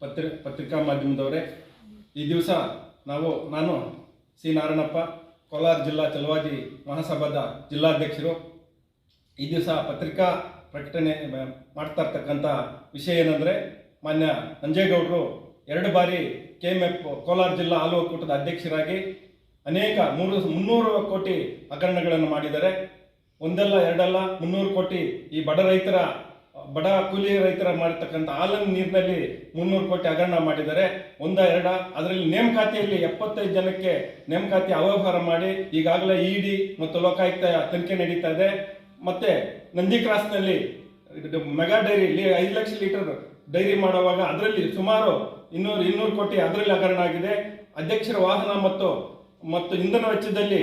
ಪತ್ರಿಕಾ ಮಾಧ್ಯಮದವರೇ, ಈ ದಿವಸ ನಾನು ಸಿ ನಾರಾಯಣಪ್ಪ, ಕೋಲಾರ ಜಿಲ್ಲಾ ಚಲವಾದಿ ಮಹಾಸಭಾದ ಜಿಲ್ಲಾಧ್ಯಕ್ಷರು, ಈ ದಿವಸ ಪತ್ರಿಕಾ ಪ್ರಕಟಣೆ ಮಾಡ್ತಾ ಇರ್ತಕ್ಕಂಥ ವಿಷಯ ಏನಂದರೆ, ಮಾನ್ಯ ನಂಜೇಗೌಡರು 2 ಬಾರಿ KMF ಕೋಲಾರ ಜಿಲ್ಲಾ ಹಾಲು ಒಕ್ಕೂಟದ ಅಧ್ಯಕ್ಷರಾಗಿ ಅನೇಕ 300 ಕೋಟಿ ಹಗರಣಗಳನ್ನು ಮಾಡಿದ್ದಾರೆ. ಒಂದಲ್ಲ ಎರಡಲ್ಲ 300 ಕೋಟಿ ಈ ಬಡ ಕೂಲಿ ರೈತರ ಮಾಡಿರ್ತಕ್ಕಂಥ ಹಾಲಿನ ನೀರಿನಲ್ಲಿ 300 ಕೋಟಿ ಹಗರಣ ಮಾಡಿದ್ದಾರೆ. ಅದರಲ್ಲಿ ನೇಮಕಾತಿಯಲ್ಲಿ 75 ಜನಕ್ಕೆ ನೇಮಕಾತಿ ಅವ್ಯವಹಾರ ಮಾಡಿ ಈಗಾಗಲೇ ED ಮತ್ತು ಲೋಕಾಯುಕ್ತ ತನಿಖೆ ನಡೀತಾ ಇದೆ. ಮತ್ತೆ ನಂದಿ ಕ್ರಾಸ್ನಲ್ಲಿ mega dairy 5 lakh litre dairy ಮಾಡುವಾಗ ಅದರಲ್ಲಿ ಸುಮಾರು 200 ಕೋಟಿ ಅದರಲ್ಲಿ ಹಗರಣ ಆಗಿದೆ. ಅಧ್ಯಕ್ಷರ ವಾಹನ ಮತ್ತು ಇಂಧನ ವೆಚ್ಚದಲ್ಲಿ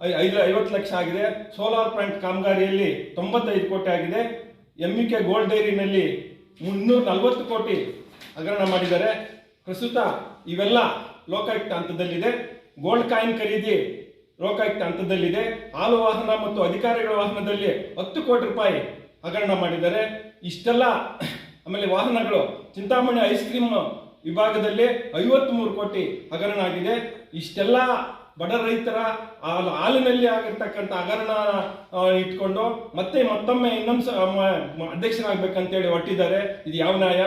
50 ಲಕ್ಷ ಆಗಿದೆ. ಸೋಲಾರ್ ಪ್ಲಾಂಟ್ ಕಾಮಗಾರಿಯಲ್ಲಿ 95 ಕೋಟಿ ಆಗಿದೆ. MEK ಗೋಲ್ಡ್ ಡೈರಿನಲ್ಲಿ 340 ಕೋಟಿ ಹಗರಣ ಮಾಡಿದ್ದಾರೆ. ಪ್ರಸ್ತುತ ಇವೆಲ್ಲ ಲೋಕಾಯುಕ್ತ ಹಂತದಲ್ಲಿದೆ. ಗೋಲ್ಡ್ ಕಾಯಿನ್ ಖರೀದಿ ಲೋಕಾಯುಕ್ತ ಹಂತದಲ್ಲಿದೆ. ಹಾಲು ವಾಹನ ಮತ್ತು ಅಧಿಕಾರಿಗಳ ವಾಹನದಲ್ಲಿ 10 ಕೋಟಿ ರೂಪಾಯಿ ಹಗರಣ ಮಾಡಿದ್ದಾರೆ. ಇಷ್ಟೆಲ್ಲ ಆಮೇಲೆ ವಾಹನಗಳು ಚಿಂತಾಮಣಿ ಐಸ್ ಕ್ರೀಮ್ ವಿಭಾಗದಲ್ಲಿ 53 ಕೋಟಿ ಹಗರಣ ಆಗಿದೆ. ಇಷ್ಟೆಲ್ಲ ಬಡ ರೈತರ ಹಾಲಿನಲ್ಲಿ ಆಗಿರ್ತಕ್ಕಂಥ ಹಗರಣ ಇಟ್ಕೊಂಡು ಮತ್ತೊಮ್ಮೆ ಅಧ್ಯಕ್ಷರಾಗಬೇಕಂತೇಳಿ ಹೊಟ್ಟಿದ್ದಾರೆ. ಇದು ಯಾವ ನ್ಯಾಯ?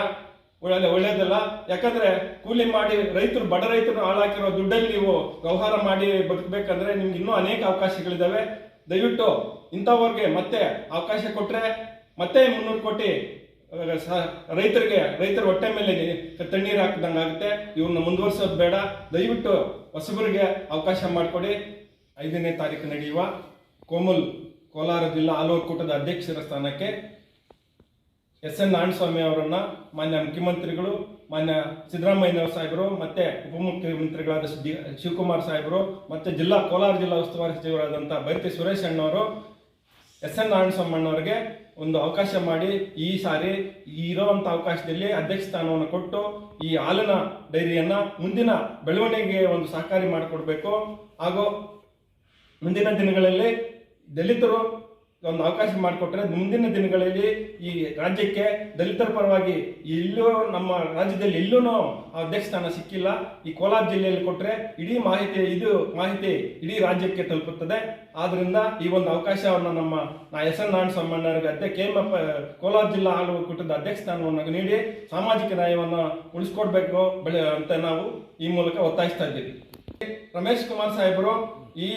ಒಳ್ಳೇದಲ್ಲ. ಯಾಕಂದ್ರೆ ಕೂಲಿ ಮಾಡಿ ಬಡ ರೈತರು ಹಾಳಾಕಿರೋ ದುಡ್ಡಲ್ಲಿ ನೀವು ವ್ಯವಹಾರ ಮಾಡಿ ಬದುಕಬೇಕಂದ್ರೆ ನಿಮ್ಗೆ ಇನ್ನೂ ಅನೇಕ ಅವಕಾಶಗಳಿದಾವೆ. ದಯವಿಟ್ಟು ಇಂಥವ್ರಿಗೆ ಮತ್ತೆ ಅವಕಾಶ ಕೊಟ್ರೆ ಮತ್ತೆ 300 ಕೋಟಿ ರೈತರ ಹೊಟ್ಟೆ ಮೇಲೆ ತಣ್ಣೀರು ಹಾಕಿದಂಗೆ ಆಗುತ್ತೆ. ಇವ್ರನ್ನ ಮುಂದುವರ್ಸೋದು ಬೇಡ. ದಯವಿಟ್ಟು ಹೊಸಬರಿಗೆ ಅವಕಾಶ ಮಾಡಿಕೊಡಿ. 5ನೇ ತಾರೀಕು ನಡೆಯುವ ಕೋಲಾರ ಜಿಲ್ಲಾ ಹಾಲು ಒಕ್ಕೂಟದ ಅಧ್ಯಕ್ಷರ ಸ್ಥಾನಕ್ಕೆ SN ನಾರಾಯಣಸ್ವಾಮಿ ಅವರನ್ನ ಮಾನ್ಯ ಮುಖ್ಯಮಂತ್ರಿಗಳು, ಮಾನ್ಯ ಸಿದ್ದರಾಮಯ್ಯ ಸಾಹೇಬರು, ಮತ್ತೆ ಉಪಮುಖ್ಯಮಂತ್ರಿಗಳಾದ ಶಿವಕುಮಾರ್ ಸಾಹೇಬರು, ಮತ್ತೆ ಕೋಲಾರ ಜಿಲ್ಲಾ ಉಸ್ತುವಾರಿ ಸಚಿವರಾದಂಥ ಬೈರತಿ ಸುರೇಶ್ ಅಣ್ಣವರು SN ನಾರಾಯಣಸ್ವಾಮಿ ಅಣ್ಣವರಿಗೆ ಒಂದು ಅವಕಾಶ ಮಾಡಿ ಈ ಸಾರಿ ಇರೋವಂಥ ಅವಕಾಶದಲ್ಲಿ ಅಧ್ಯಕ್ಷ ಸ್ಥಾನವನ್ನು ಕೊಟ್ಟು ಈ ಹಾಲಿನ ಡೈರಿಯನ್ನ ಮುಂದಿನ ಬೆಳವಣಿಗೆಗೆ ಒಂದು ಸಹಕಾರಿ ಮಾಡಿಕೊಡ್ಬೇಕು. ಹಾಗೂ ಮುಂದಿನ ದಿನಗಳಲ್ಲಿ ದಲಿತರು ಒಂದು ಅವಕಾಶ ಮಾಡಿಕೊಟ್ರೆ ಮುಂದಿನ ದಿನಗಳಲ್ಲಿ ಈ ರಾಜ್ಯಕ್ಕೆ ದಲಿತರ ಪರವಾಗಿ ನಮ್ಮ ರಾಜ್ಯದಲ್ಲಿ ಎಲ್ಲೂ ಅಧ್ಯಕ್ಷ ಸ್ಥಾನ ಸಿಕ್ಕಿಲ್ಲ. ಈ ಕೋಲಾರ ಜಿಲ್ಲೆಯಲ್ಲಿ ಕೊಟ್ಟರೆ ಇಡೀ ಮಾಹಿತಿ ಇಡೀ ರಾಜ್ಯಕ್ಕೆ ತಲುಪುತ್ತದೆ. ಆದ್ರಿಂದ ಈ ಒಂದು ಅವಕಾಶವನ್ನು SN ನಾರಾಯಣಸ್ವಾಮಿ KMF ಕೋಲಾರ ಜಿಲ್ಲಾ ಹಾಲು ಒಕ್ಕೂಟದ ಅಧ್ಯಕ್ಷ ಸ್ಥಾನವನ್ನು ನೀಡಿ ಸಾಮಾಜಿಕ ನ್ಯಾಯವನ್ನು ಉಳಿಸ್ಕೊಡ್ಬೇಕು ಅಂತ ನಾವು ಈ ಮೂಲಕ ಒತ್ತಾಯಿಸ್ತಾ ಇದ್ದೀವಿ. ರಮೇಶ್ ಕುಮಾರ್ ಸಾಹೇಬರು ಈ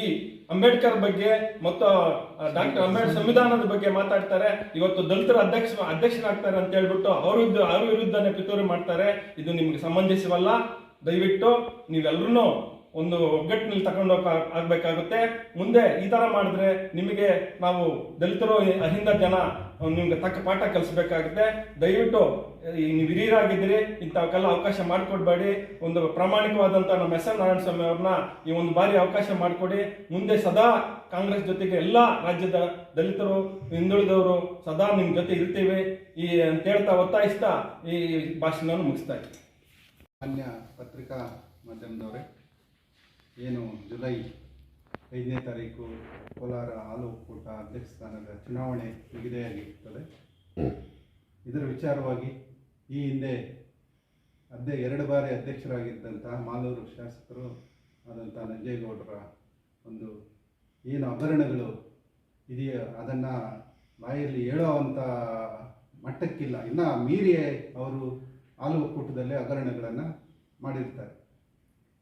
ಅಂಬೇಡ್ಕರ್ ಬಗ್ಗೆ ಮತ್ತು ಡಾಕ್ಟರ್ ಅಂಬೇಡ್ಕರ್ ಸಂವಿಧಾನದ ಬಗ್ಗೆ ಮಾತಾಡ್ತಾರೆ. ಇವತ್ತು ದಲಿತರ ಅಧ್ಯಕ್ಷರಾಗ್ತಾರೆ ಅಂತ ಹೇಳ್ಬಿಟ್ಟು ಅವ್ರ ವಿರುದ್ಧನೇ ಪಿತೂರಿ ಮಾಡ್ತಾರೆ. ಇದು ನಿಮ್ಗೆ ಸಂಬಂಧಿಸಿವಲ್ಲ. ದಯವಿಟ್ಟು ನೀವೆಲ್ಲರೂ ಒಂದು ಒಗ್ಗಟ್ಟಿನಲ್ಲಿ ತಗೊಂಡು ಆಗ್ಬೇಕಾಗುತ್ತೆ. ಮುಂದೆ ಈ ತರ ಮಾಡಿದ್ರೆ ನಿಮಗೆ ನಾವು ದಲಿತರು ಅಹಿಂದ ಜನ ನಿಮ್ಗೆ ತಕ್ಕ ಪಾಠ ಕಲಿಸ್ಬೇಕಾಗುತ್ತೆ. ದಯವಿಟ್ಟು ನೀವು ಹಿರಿಯರಾಗಿದ್ದೀರಿ, ಇಂಥವಕ್ಕೆಲ್ಲ ಅವಕಾಶ ಮಾಡಿಕೊಡ್ಬೇಡಿ. ಒಂದು ಪ್ರಾಮಾಣಿಕವಾದಂಥ ನಮ್ಮ SN ನಾರಾಯಣಸ್ವಾಮಿ ಅವ್ರನ್ನ ಈ ಒಂದು ಬಾರಿ ಅವಕಾಶ ಮಾಡಿಕೊಡಿ. ಮುಂದೆ ಸದಾ ಕಾಂಗ್ರೆಸ್ ಜೊತೆಗೆ ಎಲ್ಲ ರಾಜ್ಯದ ದಲಿತರು, ಹಿಂದುಳಿದವರು ಸದಾ ನಿಮ್ಮ ಜೊತೆ ಇರ್ತೀವಿ ಅಂತ ಹೇಳ್ತಾ ಒತ್ತಾಯಿಸ್ತಾ ಈ ಭಾಷಣವನ್ನು ಮುಗಿಸ್ತಾ ಇದ್ದೀವಿ. ಮಾನ್ಯ ಪತ್ರಿಕಾ ಮಾಧ್ಯಮದವರೇ, ಏನು ಜುಲೈ 5ನೇ ತಾರೀಕು ಕೋಲಾರ ಹಾಲು ಒಕ್ಕೂಟ ಅಧ್ಯಕ್ಷ ಸ್ಥಾನದ ಚುನಾವಣೆ ನಿಗದಿಯಾಗಿರುತ್ತದೆ. ಇದರ ವಿಚಾರವಾಗಿ ಈ ಹಿಂದೆ 2 ಬಾರಿ ಅಧ್ಯಕ್ಷರಾಗಿದ್ದಂತಹ ಮಾಲೂರು ಶಾಸಕರು ಆದಂಥ ನಂಜೇಗೌಡರ ಒಂದು ಏನು ಹಗರಣಗಳು ಇದೆಯೋ ಅದನ್ನು ಬಾಯಲ್ಲಿ ಹೇಳುವಂಥ ಮಟ್ಟಕ್ಕಿಲ್ಲ, ಇನ್ನು ಮೀರಿ ಅವರು ಹಾಲು ಒಕ್ಕೂಟದಲ್ಲೇ ಹಗರಣಗಳನ್ನು ಮಾಡಿರ್ತಾರೆ.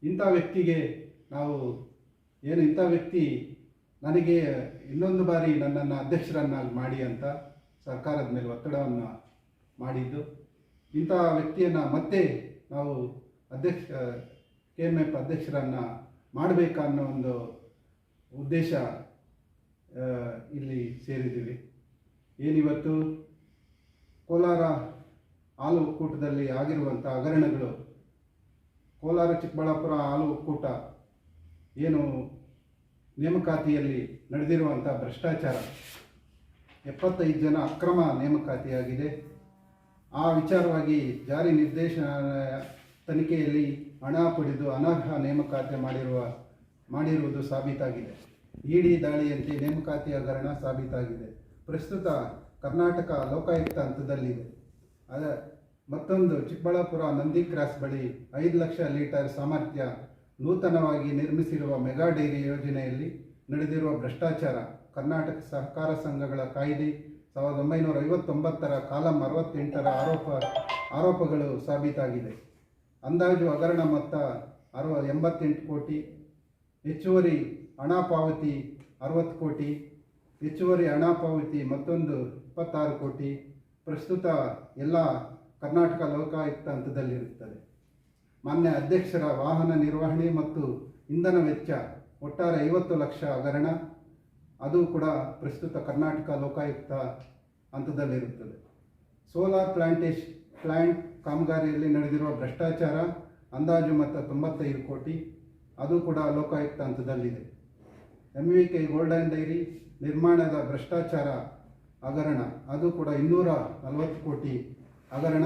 ಇಂಥ ವ್ಯಕ್ತಿಗೆ ಇಂಥ ವ್ಯಕ್ತಿ ನನಗೆ ಇನ್ನೊಂದು ಬಾರಿ ನನ್ನನ್ನು ಅಧ್ಯಕ್ಷರನ್ನಾಗಿ ಮಾಡಿ ಅಂತ ಸರ್ಕಾರದ ಮೇಲೆ ಒತ್ತಡವನ್ನು ಮಾಡಿದ್ದು. ಇಂಥ ವ್ಯಕ್ತಿಯನ್ನು ಮತ್ತೆ ನಾವು KMF ಅಧ್ಯಕ್ಷರನ್ನು ಮಾಡಬೇಕನ್ನೋ ಒಂದು ಉದ್ದೇಶ ಇಲ್ಲಿ ಸೇರಿದ್ದೀವಿ. ಏನಿವತ್ತು ಕೋಲಾರ ಹಾಲು ಒಕ್ಕೂಟದಲ್ಲಿ ಆಗಿರುವಂಥ ಹಗರಣಗಳು, ಕೋಲಾರ ಚಿಕ್ಕಬಳ್ಳಾಪುರ ಹಾಲು ಒಕ್ಕೂಟ ಏನು ನೇಮಕಾತಿಯಲ್ಲಿ ನಡೆದಿರುವಂಥ ಭ್ರಷ್ಟಾಚಾರ, 75 ಜನ ಅಕ್ರಮ ನೇಮಕಾತಿಯಾಗಿದೆ. ಆ ವಿಚಾರವಾಗಿ ಜಾರಿ ನಿರ್ದೇಶನಾಲಯ ತನಿಖೆಯಲ್ಲಿ ಹಣ ಪಡೆದು ಅನರ್ಹ ನೇಮಕಾತಿ ಮಾಡಿರುವುದು ಸಾಬೀತಾಗಿದೆ. ED ದಾಳಿಯಂತೆ ನೇಮಕಾತಿ ಹಗರಣ ಸಾಬೀತಾಗಿದೆ. ಪ್ರಸ್ತುತ ಕರ್ನಾಟಕ ಲೋಕಾಯುಕ್ತ ಹಂತದಲ್ಲಿದೆ. ಮತ್ತೊಂದು ಚಿಕ್ಕಬಳ್ಳಾಪುರ ನಂದಿ ಕ್ರಾಸ್ ಬಳಿ 5 ಲಕ್ಷ ಲೀಟರ್ ಸಾಮರ್ಥ್ಯ ನೂತನವಾಗಿ ನಿರ್ಮಿಸಿರುವ ಮೆಗಾ ಡೈರಿ ಯೋಜನೆಯಲ್ಲಿ ನಡೆದಿರುವ ಭ್ರಷ್ಟಾಚಾರ ಕರ್ನಾಟಕ ಸಹಕಾರ ಸಂಘಗಳ ಕಾಯ್ದೆ 1959 ಕಾಲಂ 68ರ ಆರೋಪಗಳು ಸಾಬೀತಾಗಿದೆ. ಅಂದಾಜು ಹಗರಣ ಮೊತ್ತ 88 ಕೋಟಿ, ಹೆಚ್ಚುವರಿ ಹಣ ಪಾವತಿ 60 ಕೋಟಿ, ಹೆಚ್ಚುವರಿ ಹಣ ಪಾವತಿ ಮತ್ತೊಂದು 26 ಕೋಟಿ. ಪ್ರಸ್ತುತ ಎಲ್ಲ ಕರ್ನಾಟಕ ಲೋಕಾಯುಕ್ತ ಹಂತದಲ್ಲಿರುತ್ತದೆ. ಮಾನ್ಯ ಅಧ್ಯಕ್ಷರ ವಾಹನ ನಿರ್ವಹಣೆ ಮತ್ತು ಇಂಧನ ವೆಚ್ಚ ಒಟ್ಟಾರೆ 50 ಲಕ್ಷ ಹಗರಣ, ಅದು ಕೂಡ ಪ್ರಸ್ತುತ ಕರ್ನಾಟಕ ಲೋಕಾಯುಕ್ತ ಹಂತದಲ್ಲಿರುತ್ತದೆ. ಸೋಲಾರ್ ಪ್ಲಾಂಟ್ ಕಾಮಗಾರಿಯಲ್ಲಿ ನಡೆದಿರುವ ಭ್ರಷ್ಟಾಚಾರ ಅಂದಾಜು ಮೊತ್ತ 95 ಕೋಟಿ, ಅದು ಕೂಡ ಲೋಕಾಯುಕ್ತ ಹಂತದಲ್ಲಿದೆ. MVK ಗೋಲ್ಡನ್ ಡೈರಿ ನಿರ್ಮಾಣದ ಭ್ರಷ್ಟಾಚಾರ ಹಗರಣ, ಅದು ಕೂಡ 240 ಕೋಟಿ ಹಗರಣ.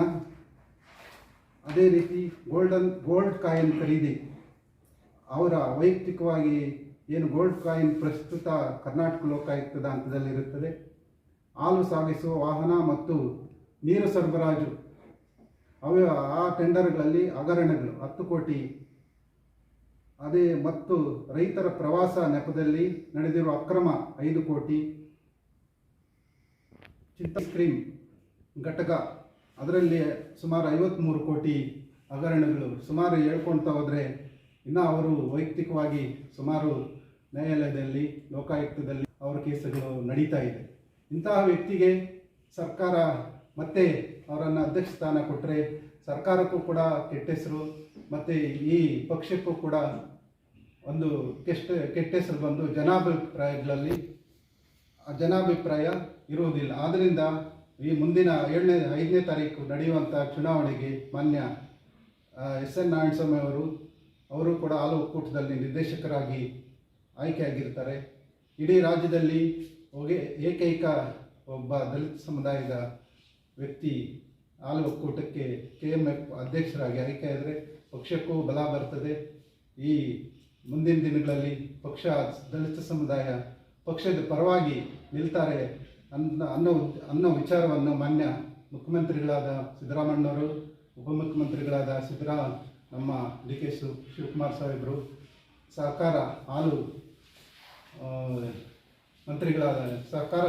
ಅದೇ ರೀತಿ ಗೋಲ್ಡ್ ಕಾಯಿನ್ ಖರೀದಿ, ಅವರ ವೈಯಕ್ತಿಕವಾಗಿ ಏನು ಗೋಲ್ಡ್ ಕಾಯಿನ್ ಪ್ರಸ್ತುತ ಕರ್ನಾಟಕ ಲೋಕಾಯುಕ್ತದ ಹಂತದಲ್ಲಿರುತ್ತದೆ. ಹಾಲು ಸಾಗಿಸುವ ವಾಹನ ಮತ್ತು ನೀರು ಸರಬರಾಜು ಆ ಟೆಂಡರ್ಗಳಲ್ಲಿ ಹಗರಣಗಳು 10 ಕೋಟಿ. ಅದೇ ಮತ್ತು ರೈತರ ಪ್ರವಾಸ ನೆಪದಲ್ಲಿ ನಡೆದಿರುವ ಅಕ್ರಮ 5 ಕೋಟಿ. ಚಿಂತಾಸ್ಕ್ರೀಮ್ ಘಟಕ, ಅದರಲ್ಲಿ ಸುಮಾರು 53 ಕೋಟಿ ಹಗರಣಗಳು. ಸುಮಾರು ಹೇಳ್ಕೊಳ್ತಾ ಹೋದರೆ ಇನ್ನು ಅವರು ವೈಯಕ್ತಿಕವಾಗಿ ಸುಮಾರು ನ್ಯಾಯಾಲಯದಲ್ಲಿ ಲೋಕಾಯುಕ್ತದಲ್ಲಿ ಅವರ ಕೇಸುಗಳು ನಡೀತಾ ಇದೆ. ಇಂತಹ ವ್ಯಕ್ತಿಗೆ ಸರ್ಕಾರ ಮತ್ತೆ ಅವರನ್ನು ಅಧ್ಯಕ್ಷ ಸ್ಥಾನ ಕೊಟ್ಟರೆ ಸರ್ಕಾರಕ್ಕೂ ಕೂಡ ಕೆಟ್ಟ ಹೆಸರು, ಮತ್ತು ಈ ಪಕ್ಷಕ್ಕೂ ಕೂಡ ಒಂದು ಕೆಟ್ಟ ಹೆಸರು ಬಂದು ಜನಾಭಿಪ್ರಾಯ ಇರುವುದಿಲ್ಲ. ಆದ್ದರಿಂದ ಈ ಮುಂದಿನ 5ನೇ ತಾರೀಕು ನಡೆಯುವಂಥ ಚುನಾವಣೆಗೆ ಮಾನ್ಯ SN ನಾರಾಯಣಸ್ವಾಮಿ ಅವರು ಕೂಡ ಹಾಲು ಒಕ್ಕೂಟದಲ್ಲಿ ನಿರ್ದೇಶಕರಾಗಿ ಆಯ್ಕೆಯಾಗಿರ್ತಾರೆ. ಇಡೀ ರಾಜ್ಯದಲ್ಲಿ ಏಕೈಕ ಒಬ್ಬ ದಲಿತ ಸಮುದಾಯದ ವ್ಯಕ್ತಿ ಹಾಲು ಒಕ್ಕೂಟಕ್ಕೆ KMF ಅಧ್ಯಕ್ಷರಾಗಿ ಆಯ್ಕೆಯಾದರೆ ಪಕ್ಷಕ್ಕೂ ಬಲ ಬರ್ತದೆ. ಈ ಮುಂದಿನ ದಿನಗಳಲ್ಲಿ ಪಕ್ಷ ದಲಿತ ಸಮುದಾಯ ಪಕ್ಷದ ಪರವಾಗಿ ನಿಲ್ತಾರೆ ಅನ್ನೋ ವಿಚಾರವನ್ನು ಮಾನ್ಯ ಮುಖ್ಯಮಂತ್ರಿಗಳಾದ ಸಿದ್ದರಾಮಣ್ಣವರು, ಉಪಮುಖ್ಯಮಂತ್ರಿಗಳಾದ ನಮ್ಮ DK ಶಿವಕುಮಾರ್ ಸಾಹೇಬರು, ಸಹಕಾರ ಹಾಲು ಮಂತ್ರಿಗಳಾದ ಸಹಕಾರ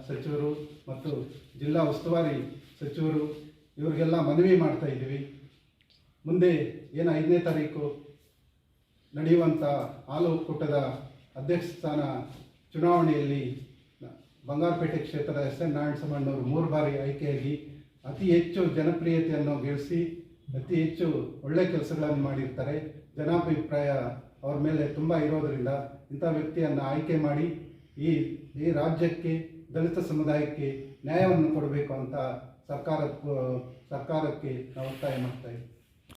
ಸಚಿವರು ಮತ್ತು ಜಿಲ್ಲಾ ಉಸ್ತುವಾರಿ ಸಚಿವರು ಇವರಿಗೆಲ್ಲ ಮನವಿ ಮಾಡ್ತಾ ಇದ್ದೀವಿ. ಮುಂದೆ ಏನು 5ನೇ ತಾರೀಕು ನಡೆಯುವಂಥ ಹಾಲು ಒಕ್ಕೂಟದ ಅಧ್ಯಕ್ಷ ಸ್ಥಾನ ಚುನಾವಣೆಯಲ್ಲಿ ಬಂಗಾರಪೇಟೆ ಕ್ಷೇತ್ರದ SN ನಾರಾಯಣಸ್ವಾಮಣ್ಣವರು 3 ಬಾರಿ ಆಯ್ಕೆಯಾಗಿ ಅತಿ ಹೆಚ್ಚು ಜನಪ್ರಿಯತೆಯನ್ನು ಗಳಿಸಿ ಅತಿ ಹೆಚ್ಚು ಒಳ್ಳೆ ಕೆಲಸಗಳನ್ನು ಮಾಡಿರ್ತಾರೆ. ಜನಾಭಿಪ್ರಾಯ ಅವ್ರ ಮೇಲೆ ತುಂಬ ಇರೋದರಿಂದ ಇಂಥ ವ್ಯಕ್ತಿಯನ್ನು ಆಯ್ಕೆ ಮಾಡಿ ಈ ರಾಜ್ಯಕ್ಕೆ ದಲಿತ ಸಮುದಾಯಕ್ಕೆ ನ್ಯಾಯವನ್ನು ಕೊಡಬೇಕು ಅಂತ ಸರ್ಕಾರಕ್ಕೆ ನಾವು ಒತ್ತಾಯ ಮಾಡ್ತಾ ಇದ್ದೀವಿ.